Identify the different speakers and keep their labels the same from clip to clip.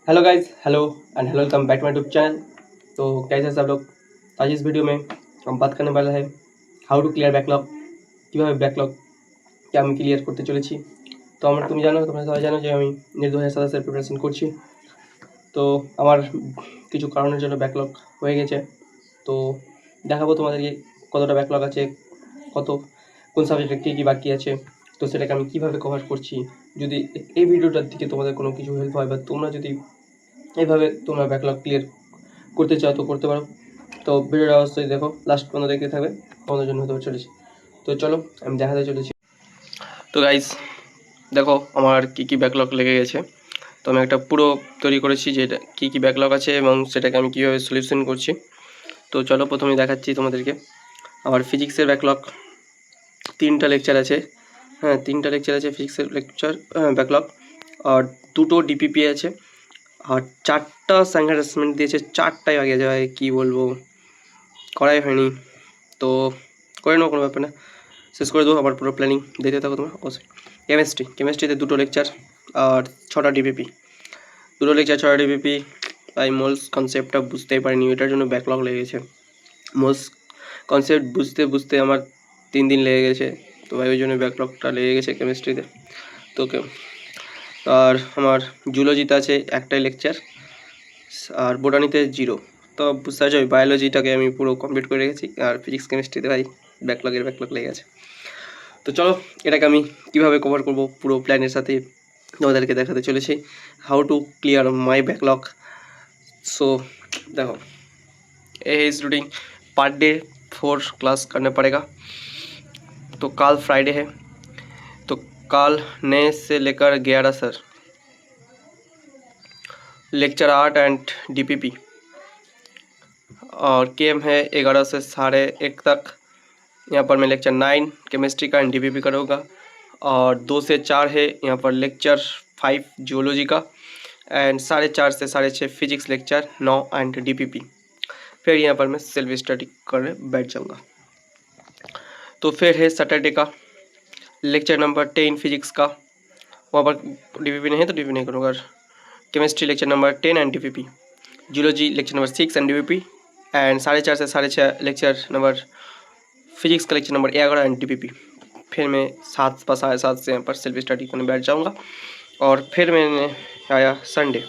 Speaker 1: Hello guys, hello and hello, welcome back to my YouTube channel. तो कैसे हैं सब लोग। आज इस वीडियो में हम बात करने वाला है हाउ टू क्लियर बैकलॉग, কীভাবে ব্যাকলগকে আমি ক্লিয়ার করতে চলেছি। তো তোমরা সবাই জানো যে আমি নেট 2027 প্রিপারেশন করছি। তো আমার কিছু কারণের জন্য ব্যাকলগ হয়ে গেছে। তো দেখাবো তোমাদেরকে কতটা ব্যাকলগ আছে, কত কোন সাবজেক্টে কী কী বাকি আছে, তো সেটাকে আমি কীভাবে কভার করছি। যদি এই ভিডিওটার দিকে তোমাদের কোনো কিছু হেল্প হয় বা তোমরা যদি এইভাবে তোমরা ব্যাকলগ ক্লিয়ার করতে চাও তো করতে পারো। তো ভিডিওটা অবশ্যই দেখো, লাস্ট পর্যন্ত দেখতে থাকবে, তোমাদের জন্য হতে চলেছে। তো চলো আমি দেখাতে চলেছি। তো গাইস দেখো আমার কী কী ব্যাকলগ লেগে গেছে। তো আমি একটা পুরো তৈরি করেছি যে এটা কী কী ব্যাকলগ আছে এবং সেটাকে আমি কীভাবে সলিউশন করছি। তো চলো প্রথমে দেখাচ্ছি তোমাদেরকে। আমার ফিজিক্সের ব্যাকলগ 3টা লেকচার আছে। হ্যাঁ, 3টা লেকচার আছে ফিজিক্সের লেকচার ব্যাকলগ। আর 2টো ডিপিপি আছে। আর 4টা স্যাং হ্যারাসমেন্ট দিয়েছে, 4টাই আগে যায়, কী বলবো, করাই হয়নি। তো করে নেবো, কোনো ব্যাপার না, শেষ করে দেবো। আবার পুরো প্ল্যানিং দেখতে থাকো তোমরা অবশ্যই। কেমিস্ট্রিতে 2টো লেকচার আর 6টা ডিপিপি। 2টো লেকচার 6টা ডিপিপি। তাই মোলস কনসেপ্টটা বুঝতেই পারিনি, এটার জন্য ব্যাকলগ লেগেছে। মোলস কনসেপ্ট বুঝতে বুঝতে আমার 3 দিন লেগে গেছে। তো ভাই ওই জন্য ব্যাকলগটা লেগে গেছে কেমিস্ট্রিতে। তো আর আমার জুলজিতে আছে 1টাই লেকচার আর বোটানিতে 0। তো বুঝতে পারছো বায়োলজিটাকে আমি পুরো কমপ্লিট করে রেখেছি, আর ফিজিক্স কেমিস্ট্রিতে ভাই ব্যাকলগ লেগে গেছে। তো চলো এটাকে আমি কীভাবে কভার করব পুরো প্ল্যানের সাথে তোমাদেরকে দেখাতে চলেছি, how to clear my backlog. So देखो ये is routine per day 4 class करना पड़ेगा। तो कल फ्राइडे है, तो कल 9 से लेकर 11 सर लेक्चर 8 एंड डीपीपी, और केम है 11 से 1:30 तक। यहाँ पर मैं लेक्चर 9 केमिस्ट्री का एंड डीपीपी करूँगा, और 2 से 4 है यहाँ पर लेक्चर 5 जियोलॉजी का, एंड 4:30 से 6:30 फिजिक्स लेक्चर 9 एंड डीपीपी। फिर यहाँ पर मैं सेल्फ स्टडी करने बैठ जाऊँगा। तो फिर है सैटरडे का लेक्चर नंबर 10 फिजिक्स का, वहाँ पर डीपीपी नहीं है तो डीपीपी नहीं करूँगा। Chemistry lecture number 10 and DPP, zoology lecture number 6 and DPP, and 4:30 से 6:30 लेक्चर नंबर फिजिक्स का लेक्चर नंबर 11 एंड डीपीपी। फिर मैं 7 व 7:30 से यहाँ पर सेल्फ स्टडी करने बैठ जाऊँगा। और फिर मैंने आया संडे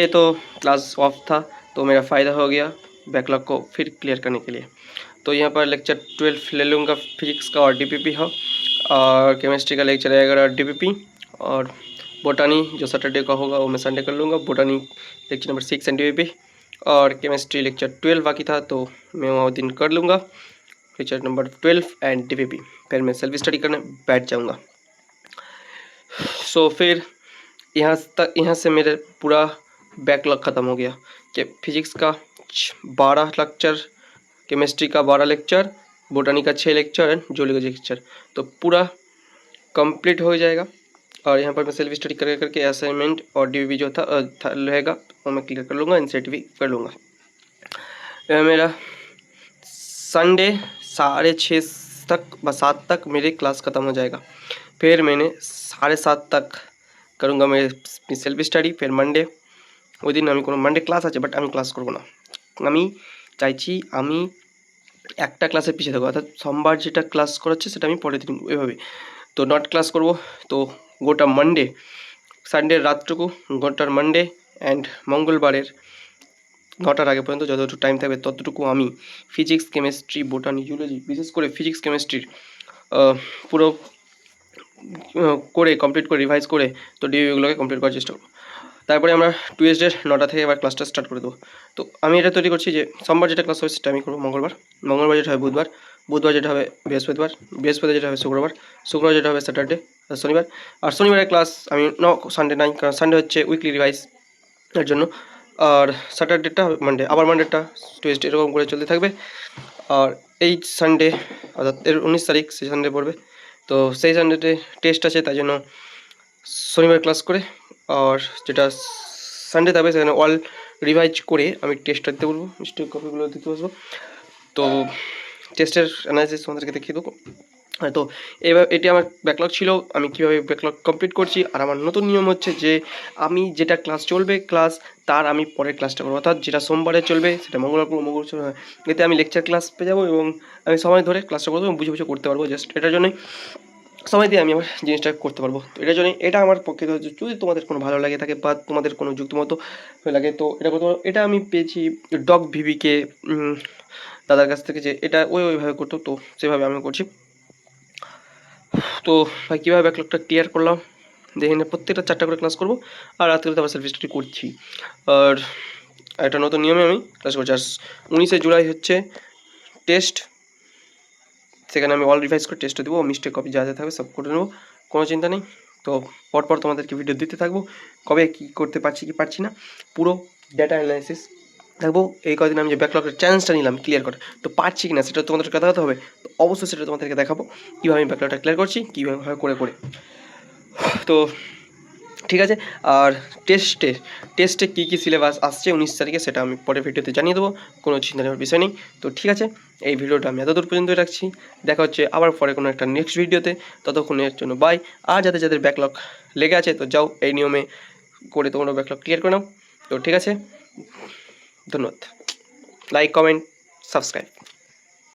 Speaker 1: तो क्लास ऑफ था, तो मेरा फ़ायदा हो गया बैकलॉग को फिर क्लियर करने के लिए। तो यहाँ पर लेक्चर 12 ले लूँगा फिजिक्स का और डीपीपी हो, और केमिस्ट्री का लेक्चर 11 डीपीपी, और बोटानी जो सैटरडे का होगा वो मैं संडे कर लूँगा। बोटानी लेक्चर नंबर 6 एंड डीपीपी, और केमिस्ट्री लेक्चर 12 बाकी था तो मैं वो दिन कर लूँगा लेक्चर नंबर 12 एंड डीपीपी। फिर मैं सेल्फ स्टडी करने बैठ जाऊँगा। सो फिर यहाँ से मेरे पूरा बैकलॉग ख़त्म हो गया कि फिजिक्स का 12 लेक्चर, केमिस्ट्री का 12 लेक्चर, बोटानी का 6 लेक्चर एंड जूलॉजी लेक्चर, तो पूरा कंप्लीट हो जाएगा। और यहाँ पर मैं सेल्फ स्टडी करके असाइनमेंट और डीवीबी जो था रहेगा वो मैं क्लियर कर लूँगा, एनसीईआरटी भी कर लूँगा। मेरा संडे 6:30 तक व 7 तक मेरी क्लास ख़त्म हो जाएगा। फिर मैंने 7:30 तक करूँगा मेरे सेल्फ स्टाडी। फिर मंडे ওই দিন আমি কোনো মানডে ক্লাস আছে, বাট আমি ক্লাস করবো না। আমি চাইছি আমি একটা ক্লাসের পিছিয়ে থাকবো, অর্থাৎ সোমবার যেটা ক্লাস করাচ্ছে সেটা আমি পরের দিন ওইভাবে তো নট ক্লাস করব। তো গোটা মানডে, সানডের রাতটুকু, গোটার মানডে অ্যান্ড মঙ্গলবারের 9টার আগে পর্যন্ত যতটুকু টাইম থাকবে ততটুকু আমি ফিজিক্স কেমিস্ট্রি বোটানি জুলজি, বিশেষ করে ফিজিক্স কেমিস্ট্রির পুরো করে কমপ্লিট করে রিভাইজ করে তো ডিভিগুলোকে কমপ্লিট করার চেষ্টা করবো। তারপরে আমরা টুয়েসডে 9টা থেকে এবার ক্লাসটা স্টার্ট করে দেবো। তো আমি এটা তৈরি করছি যে সোমবার যেটা ক্লাস হবে সেটা আমি করবো মঙ্গলবার যেটা হবে বুধবার যেটা হবে বৃহস্পতিবার যেটা হবে শুক্রবার যেটা হবে স্যাটারডে, শনিবার। আর শনিবারের ক্লাস আমি সানডে নাই, কারণ সানডে হচ্ছে উইকলি রিভাইজ এর জন্য। আর স্যাটারডেটা মানডে, আবার মানডেটা টুয়েসডে, এরকম করে চলতে থাকবে। আর এই সানডে অর্থাৎ 19 তারিখ সেই সানডে পড়বে, তো সেই সানডেতে টেস্ট আছে, তাই জন্য শনিবার ক্লাস করে আর যেটা সানডে থাকবে সেখানে অল রিভাইজ করে আমি টেস্টটা দিতে বলবো, মিস্টেক কপিগুলো দিতে বসবো। তো টেস্টের অ্যানালাইসিস তোমাদেরকে দেখিয়ে দেবো। তো এবার এটি আমার ব্যাকলগ ছিল, আমি কীভাবে ব্যাকলগ কমপ্লিট করছি। আর আমার নতুন নিয়ম হচ্ছে যে আমি যেটা ক্লাস চলবে ক্লাস তার আমি পরের ক্লাসটা করবো, অর্থাৎ যেটা সোমবারে চলবে সেটা মঙ্গলবার করবো, এতে আমি লেকচার ক্লাস পেয়ে যাবো এবং আমি সময় ধরে ক্লাসটা করবো এবং বুঝে বুঝে করতে পারবো। জাস্ট এটার জন্যই সময় দিয়ে আমি আমার জিনিসটা করতে পারবো। তো এটার জন্যই এটা আমার পক্ষে যদি তোমাদের কোনো ভালো লাগে থাকে বা তোমাদের কোনো যুক্তিমতো লাগে তো এটা করতে পারো। এটা আমি পেয়েছি ডগ ভিভিকে দাদার কাছ থেকে, যে এটা ওইভাবে করতো, তো সেভাবে আমি করছি। তো ভাই কীভাবে ব্যাকলগটা ক্লিয়ার করলাম দেখে নিয়ে, প্রত্যেকটা 4টা করে ক্লাস করবো আর রাত্রে আবার সেলফ স্টাডি করছি। আর একটা নতুন নিয়মে আমি ক্লাস করছি। আর 19শে জুলাই হচ্ছে টেস্ট, সেখানে আমি অল রিভাইজ করে টেস্টও দেবো, মিস্টেক কপি যা যা থাকবে সব করে নেবো, কোনো চিন্তা নেই। তো পরপর তোমাদেরকে ভিডিও দিতে থাকবো, কবে কী করতে পারছি কি পারছি না পুরো ডেটা অ্যানালাইসিস থাকবো। এই কদিন আমি যে ব্যাকলগের চ্যালেঞ্জটা নিলাম ক্লিয়ার করে, তো পারছি কি না সেটা তোমাদের দেখাতে হবে। তো অবশ্যই সেটা তোমাদেরকে দেখাবো কীভাবে আমি ব্যাকলগটা ক্লিয়ার করছি, কীভাবে করে। তো ঠিক আছে। আর টেস্টে কী সিলেবাস আসছে 19 তারিখে সেটা আমি পরের ভিডিওতে জানিয়ে দেবো, কোনো চিন্তা নেওয়ার বিষয় নেই। তো ঠিক আছে, এই ভিডিওটা আমি এতদূর পর্যন্তই রাখছি, দেখা হচ্ছে আবার পরে কোনো একটা নেক্সট ভিডিওতে। ততক্ষণের জন্য বাই। আর যাদের ব্যাকলগ লেগে আছে তো যাও এই নিয়মে করে তোমরা ব্যাকলগ ক্লিয়ার করে নাও। তো ঠিক আছে, ধন্যবাদ। Like, comment, subscribe.